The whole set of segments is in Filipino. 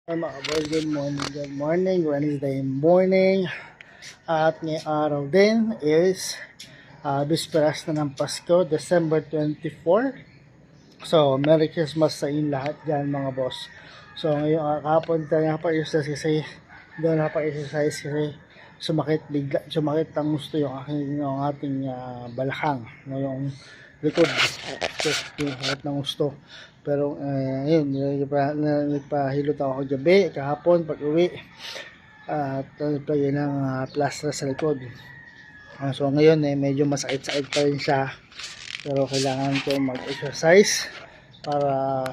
Mga boys, good morning, Wednesday morning. At ngayong araw din is bisperas na ng Pasko, December 24. So, Merry Christmas sa inyo lahat dyan mga boss. So, ngayong kahapon tayo pa-exercise kasi doon pa-exercise kasi sumakit ang gusto yung ating balakang, yung likod. So, yung sakit ng gusto. Pero yun, nagpahilot ako gabi, kahapon pag uwi at nagpagay ng plaster sa likod. So ngayon medyo masakit-sakit pa rin siya, pero kailangan ko mag-exercise para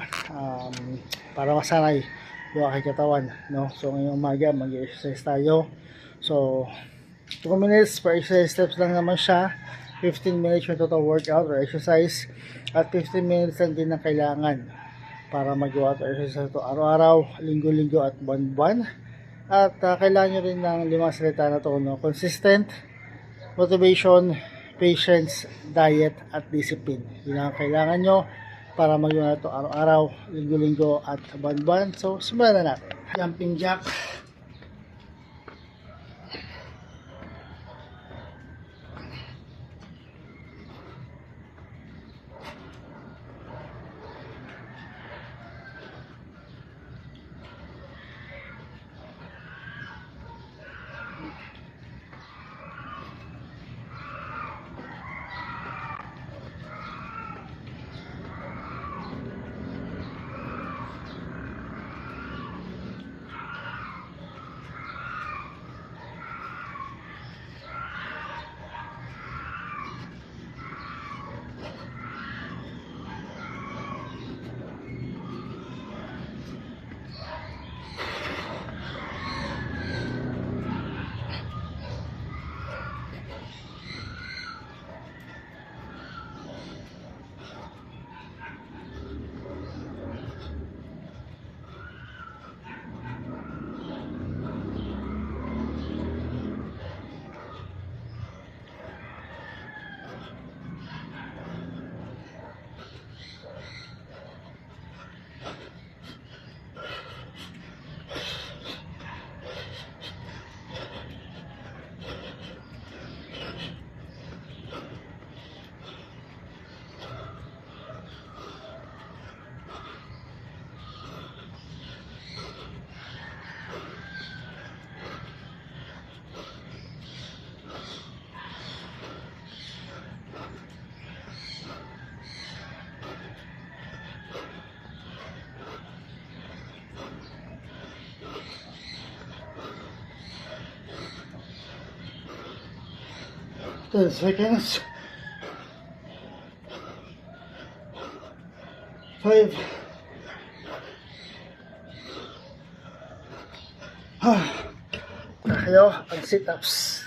para masanay yung aking katawan, no? So ngayong umaga mag-exercise tayo. So 2 minutes per exercise steps lang naman siya. 15 minutes yung total workout or exercise at 15 minutes lang din ang kailangan para magawa ito exercise ito araw-araw, linggo-linggo at buwan-buwan. At kailangan nyo rin ng 5 salita na ito, no? Consistent, motivation, patience, diet at discipline. Yun ang kailangan nyo para magawa ito araw-araw, linggo-linggo at buwan-buwan. So simulan na natin. Jumping jack, 10 seconds, 5, tayo ang sit-ups.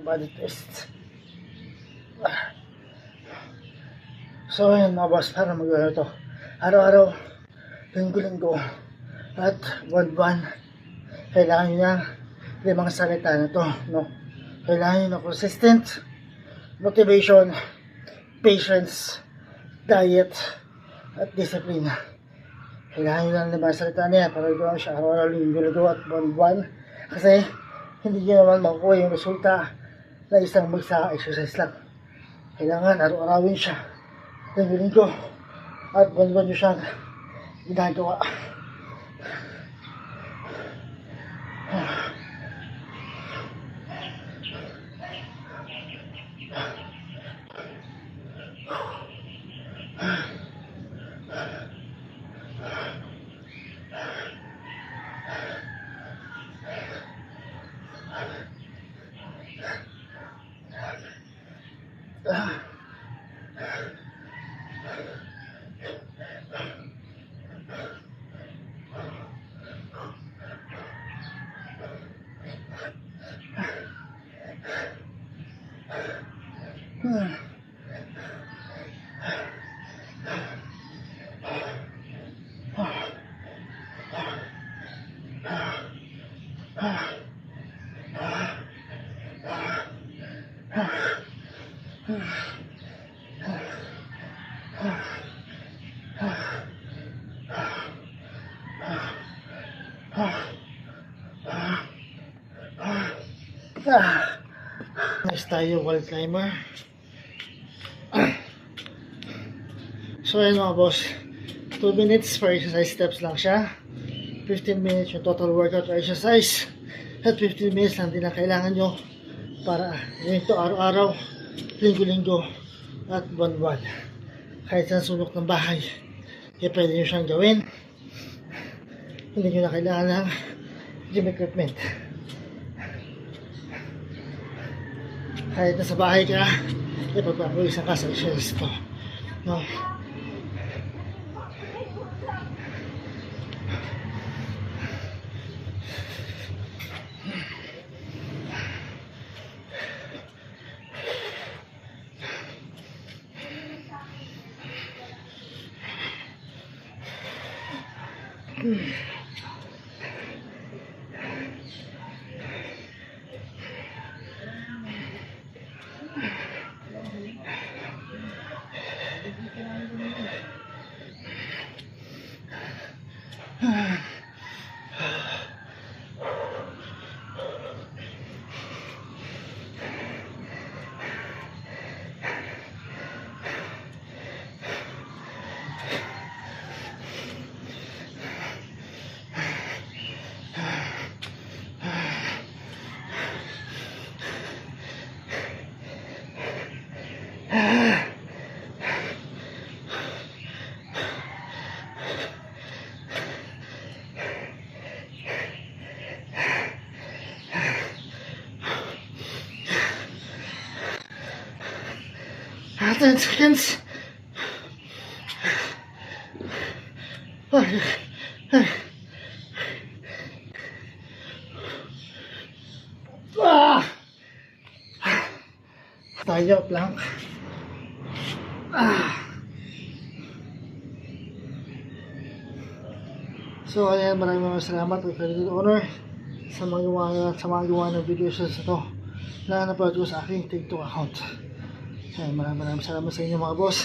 Body test. So yun mga boss, para mag-ano to araw-araw, linggo-linggo at buwan-buwan, kailangan nyo ng 5 salita na to, no? Kailangan nyo ng consistent motivation, patience, diet at discipline. Kailangan nyo ng 5 salita na yan para gawin siya araw-araw, linggo-linggo at buwan-buwan, kasi hindi nyo naman makukuha yung resulta na isang magsa-exercise lang. Kailangan araw-arawin siya, linggo-linggo at buwan-buwan nyo siyang ginagawa. Nice tayo, wall climber. So ayun mga boss, 2 minutes for exercise steps lang siya, 15 minutes yung total workout or exercise, at 15 minutes lang din ang kailangan nyo para gawin ito araw-araw, linggo-linggo at buwan-buwan. Kahit sa sulok ng bahay, pwede nyo siyang gawin. Hindi nyo na kailangan ng gym equipment. Kahit nasa bahay ka, pagpapawisan ka sa exercise ko, no? After 10 seconds. Tayo, plank. So, ayan, maraming salamat with credit honor sa mga gawa ng videos na ito na na-upload ko sa aking TikTok account. Ayan, maraming salamat sa inyo mga boss.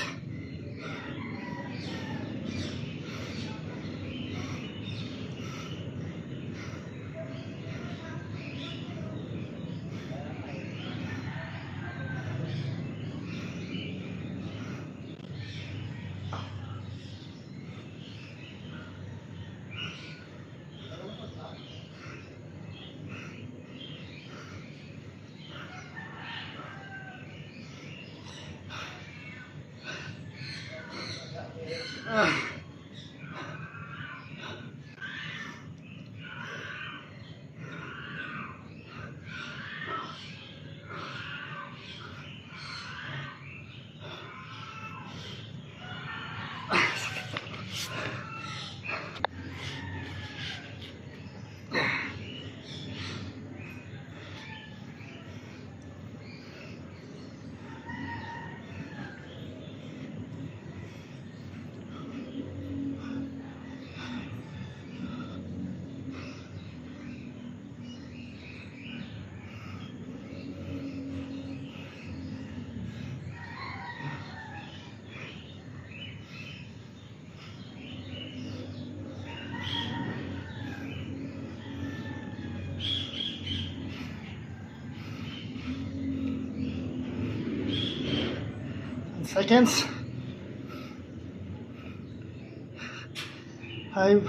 Seconds. 5.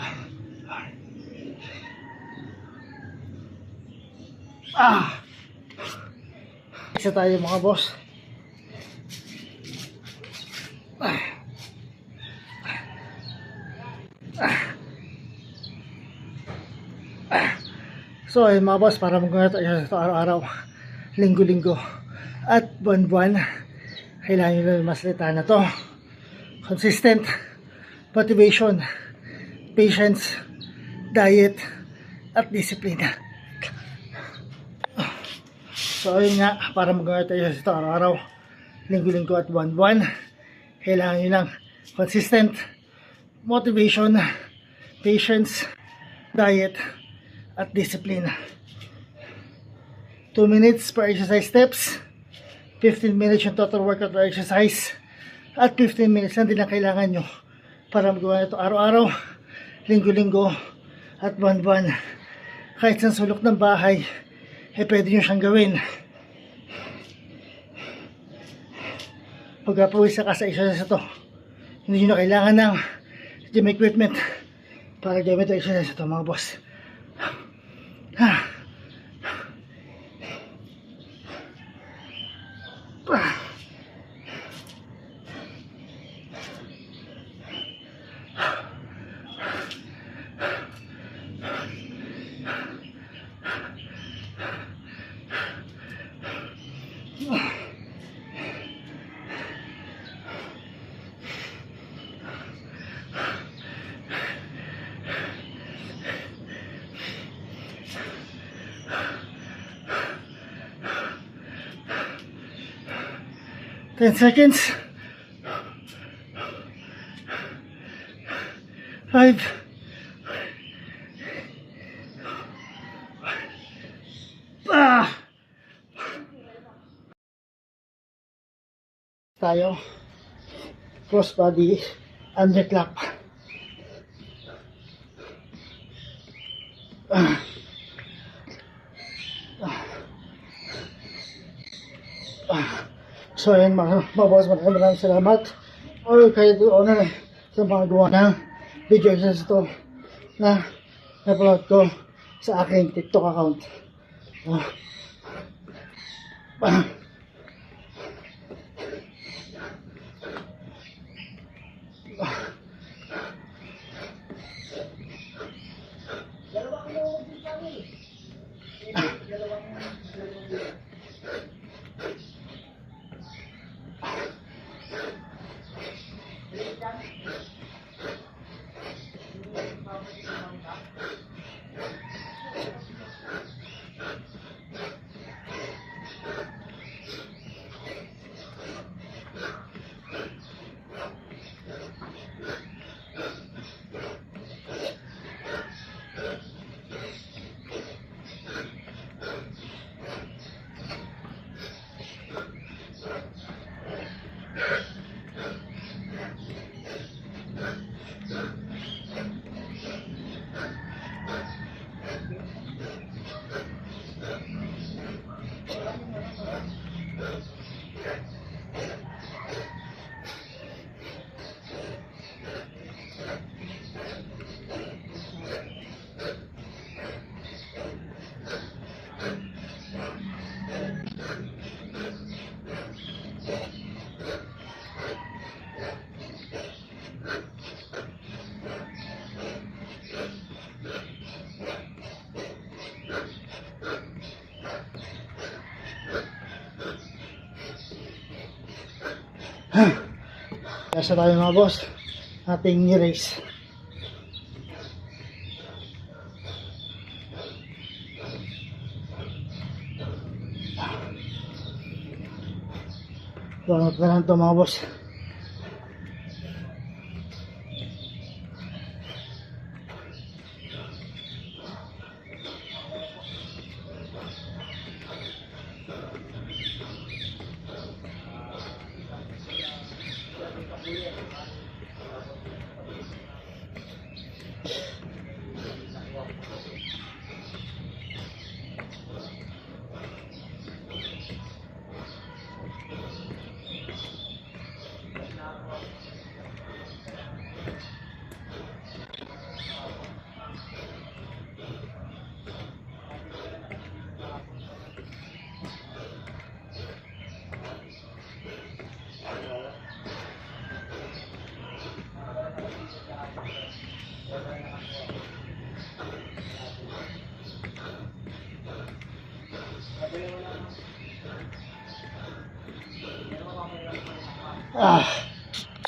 Isa tayo mga boss. So ayun mga boss, para magawa tayo ito araw-araw, linggo-linggo at buwan-buwan. Kailangan nyo na masalita na to. Consistent, motivation, patience, diet, at discipline. So ayun nga, para magawa tayo ito araw-araw, linggo-linggo at buwan-buwan, kailangan nyo ng consistent, motivation, patience, diet, at discipline. 2 minutes per exercise steps, 15 minutes yung total workout or exercise, at 15 minutes lang din ang kailangan nyo para magawa ito araw-araw, linggo-linggo, at buwan-buwan. Kahit sa sulok ng bahay, pwede nyo siyang gawin. Pagkapawis ka sa exercise ito, hindi nyo na kailangan ng gym equipment para gawin ito exercise ito mga boss. Ten seconds. 5. Tayo. Cross body underclap. So ayun mga boss, maraming salamat. O kayo doon na sa mga gawa ng video exercise ito na na-upload ko sa aking TikTok account. Kaya tayo mga boss, ating race. Tunot na lang ito mga boss.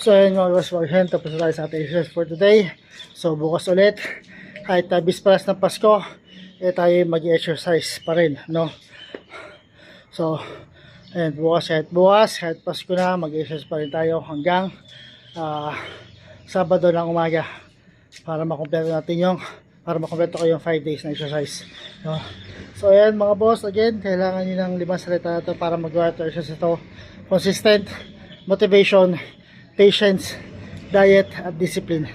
So yun mga boss, tapos na tayo sa ating exercise for today. So bukas ulit, kahit bisperas ng Pasko, tayo mag-exercise pa rin, no? So ayun, kahit Pasko na, mag-exercise pa rin tayo hanggang Sabado ng umaga para makumpleto ko yung 5 days na exercise, no? So ayan mga boss, again, kailangan nyo ng 5 salita ito para magawa ito exercise ito. Consistent, motivation, patience, diet, at discipline.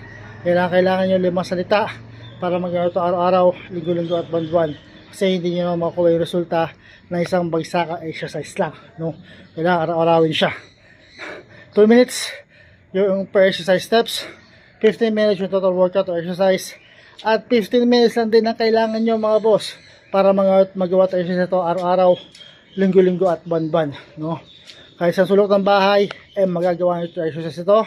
Kailangan nyo 5 salita para magawa ito araw-araw, linggo-linggo at buwan-buwan. Kasi hindi nyo makuha yung resulta na isang bagsaka exercise lang, no? Kailangan araw-arawin siya. 2 minutes yung per exercise steps, 15 minutes yung total workout or exercise, at 15 minutes lang din ang kailangan nyo mga boss para magawa ito exercise ito araw-araw, linggo-linggo at buwan-buwan, no? Kahit sa sulok ng bahay, magagawa nyo ito exercise ito.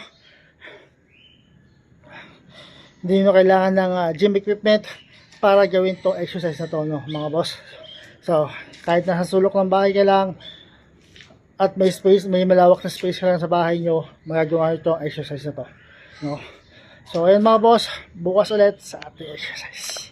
Hindi nyo kailangan ng gym equipment para gawin to exercise na to, no, mga boss. So, kahit nasa sulok ng bahay ka lang at may malawak na space ka lang sa bahay nyo, magagawa nyo ito exercise na to, no. So, ayun mga boss, bukas ulit sa ating exercise.